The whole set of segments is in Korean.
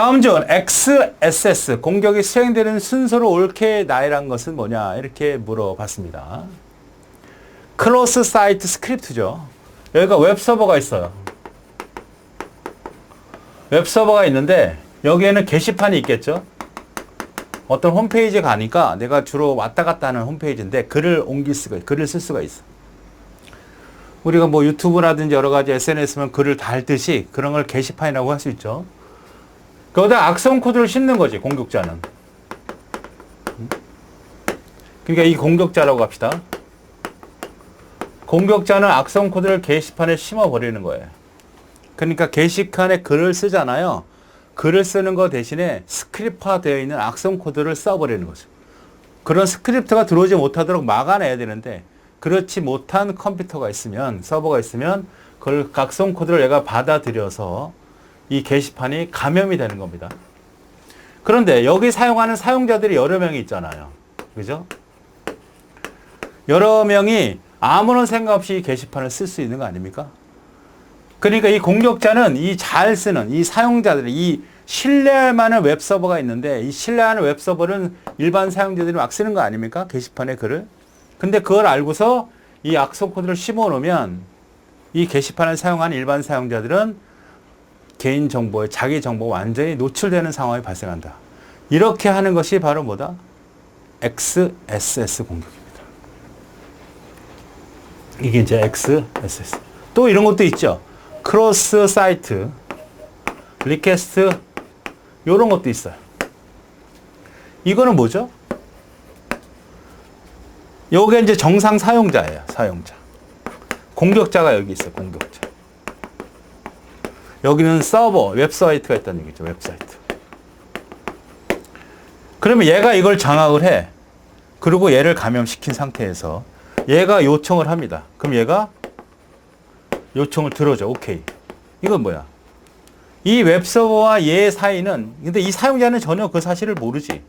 다음 중 XSS 공격이 수행되는 순서로 옳게 나열한 것은 뭐냐 이렇게 물어봤습니다. 크로스 사이트 스크립트죠. 여기가 웹서버가 있어요. 웹서버가 있는데 여기에는 게시판이 있겠죠. 어떤 홈페이지에 가니까 내가 주로 왔다 갔다 하는 홈페이지인데 글을 글을 쓸 수가 있어. 우리가 뭐 유튜브라든지 여러 가지 SNS면 글을 달듯이 그런 걸 게시판이라고 할 수 있죠. 거기다 악성 코드를 씹는 거지, 공격자는. 그러니까 이 공격자라고 합시다. 공격자는 악성 코드를 게시판에 심어버리는 거예요. 그러니까 게시판에 글을 쓰잖아요. 글을 쓰는 거 대신에 스크립트화 되어 있는 악성 코드를 써버리는 거죠. 그런 스크립트가 들어오지 못하도록 막아내야 되는데 그렇지 못한 컴퓨터가 있으면, 서버가 있으면 그걸 악성 코드를 얘가 받아들여서 이 게시판이 감염이 되는 겁니다. 그런데 여기 사용하는 사용자들이 여러 명이 있잖아요. 그죠? 여러 명이 아무런 생각 없이 이 게시판을 쓸 수 있는 거 아닙니까? 그러니까 이 공격자는 이 잘 쓰는 이 사용자들이 이 신뢰할 만한 웹서버가 있는데 이 신뢰하는 웹서버는 일반 사용자들이 막 쓰는 거 아닙니까? 게시판에 글을. 근데 그걸 알고서 이 악성 코드를 심어 놓으면 이 게시판을 사용하는 일반 사용자들은 개인정보에 자기 정보가 완전히 노출되는 상황이 발생한다. 이렇게 하는 것이 바로 뭐다? XSS 공격입니다. 이게 이제 XSS. 또 이런 것도 있죠. 크로스 사이트, 리퀘스트, 이런 것도 있어요. 이거는 뭐죠? 요게 이제 정상 사용자예요. 사용자. 공격자가 여기 있어요. 공격자. 여기는 서버, 웹사이트가 있다는 얘기죠. 웹사이트. 그러면 얘가 이걸 장악을 해. 그리고 얘를 감염시킨 상태에서 얘가 요청을 합니다. 그럼 얘가 요청을 들어줘. 오케이. 이건 뭐야? 이 웹서버와 얘 사이는, 근데 이 사용자는 전혀 그 사실을 모르지.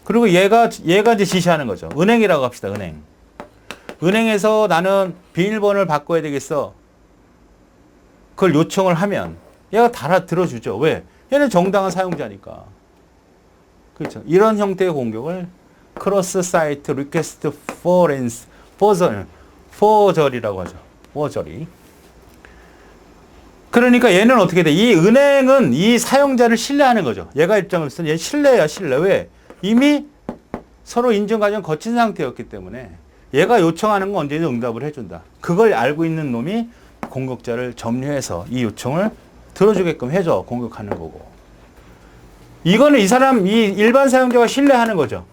그리고 얘가 이제 지시하는 거죠. 은행이라고 합시다. 은행. 은행에서 나는 비밀번호를 바꿔야 되겠어. 그걸 요청을 하면 얘가 다 들어주죠. 왜? 얘는 정당한 사용자니까. 그렇죠. 이런 형태의 공격을 크로스 사이트 리퀘스트 포저리라고 하죠. 포저리. 그러니까 얘는 어떻게 돼? 이 은행은 이 사용자를 신뢰하는 거죠. 얘가 입장으로서는 얘 신뢰야, 신뢰. 왜? 이미 서로 인증 과정 거친 상태였기 때문에 얘가 요청하는 건 언제든 응답을 해준다. 그걸 알고 있는 놈이 공격자를 점유해서 이 요청을 들어주게끔 해줘. 공격하는 거고. 이거는 이 일반 사용자가 신뢰하는 거죠.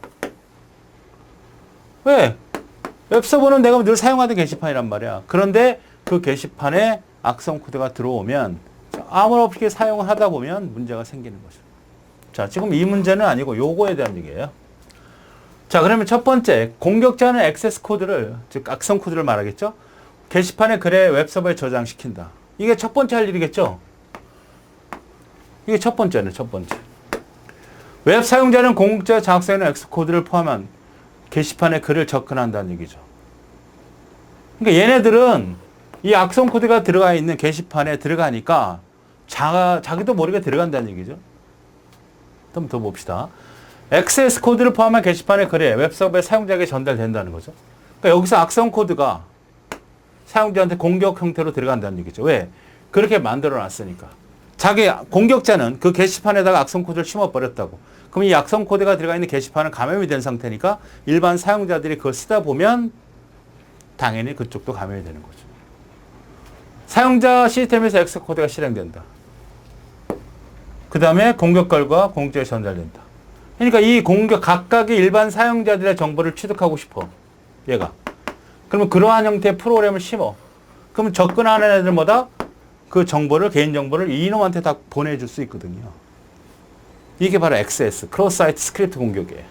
왜? 웹서버는 내가 늘 사용하던 게시판이란 말이야. 그런데 그 게시판에 악성 코드가 들어오면 아무런 없이 사용을 하다 보면 문제가 생기는 거죠. 자, 지금 이 문제는 아니고 요거에 대한 얘기예요. 자, 그러면 첫 번째, 공격자는 액세스 코드를, 즉 악성 코드를 말하겠죠? 게시판에 글에 웹서버에 저장시킨다. 이게 첫 번째 할 일이겠죠? 이게 첫 번째는 첫 번째. 웹 사용자는 공격자 장악되는 액세스 코드를 포함한 게시판에 글을 접근한다는 얘기죠. 그러니까 얘네들은 이 악성 코드가 들어가 있는 게시판에 들어가니까 자기도 모르게 들어간다는 얘기죠. 좀 더 봅시다. 액세스 코드를 포함한 게시판의 글에 웹서버의 사용자에게 전달된다는 거죠. 그러니까 여기서 악성 코드가 사용자한테 공격 형태로 들어간다는 얘기죠. 왜? 그렇게 만들어 놨으니까. 공격자는 그 게시판에다가 악성 코드를 심어버렸다고. 그럼 이 악성 코드가 들어가 있는 게시판은 감염이 된 상태니까 일반 사용자들이 그걸 쓰다 보면 당연히 그쪽도 감염이 되는 거죠. 사용자 시스템에서 액세스 코드가 실행된다. 그 다음에 공격 결과 공격자에 전달된다. 그러니까 이 각각의 일반 사용자들의 정보를 취득하고 싶어. 얘가. 그러면 그러한 형태의 프로그램을 심어. 그럼 접근하는 애들마다 그 정보를, 개인정보를 이놈한테 다 보내줄 수 있거든요. 이게 바로 XS, 크로스 사이트 스크립트 공격이에요.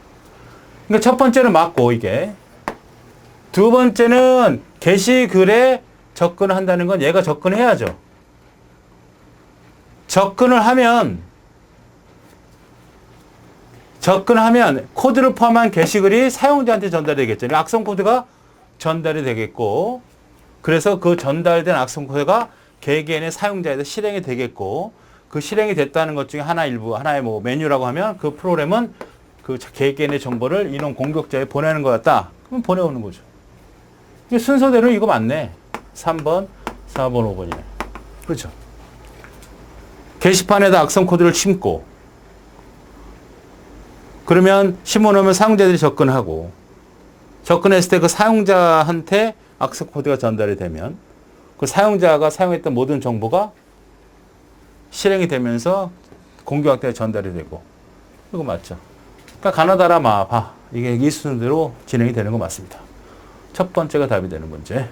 그러니까 첫 번째는 맞고, 이게. 두 번째는 게시글에 접근을 한다는 건 얘가 접근해야죠. 접근을 하면 코드를 포함한 게시글이 사용자한테 전달되겠죠. 악성 코드가 전달이 되겠고, 그래서 그 전달된 악성 코드가 개개인의 사용자에서 실행이 되겠고, 그 실행이 됐다는 것 중에 하나의 뭐 메뉴라고 하면 그 프로그램은 그 개개인의 정보를 인원 공격자에 보내는 거였다. 그럼 보내오는 거죠. 이게 순서대로 이거 맞네. 3번, 4번, 5번이네. 그렇죠. 게시판에다 악성 코드를 심고 그러면 심어놓으면 사용자들이 접근하고 접근했을 때 그 사용자한테 악성 코드가 전달이 되면 그 사용자가 사용했던 모든 정보가 실행이 되면서 공격한테 전달이 되고 이거 맞죠? 그러니까 가나다라 마바 이게 이 순서대로 진행이 되는 거 맞습니다. 첫 번째가 답이 되는 문제.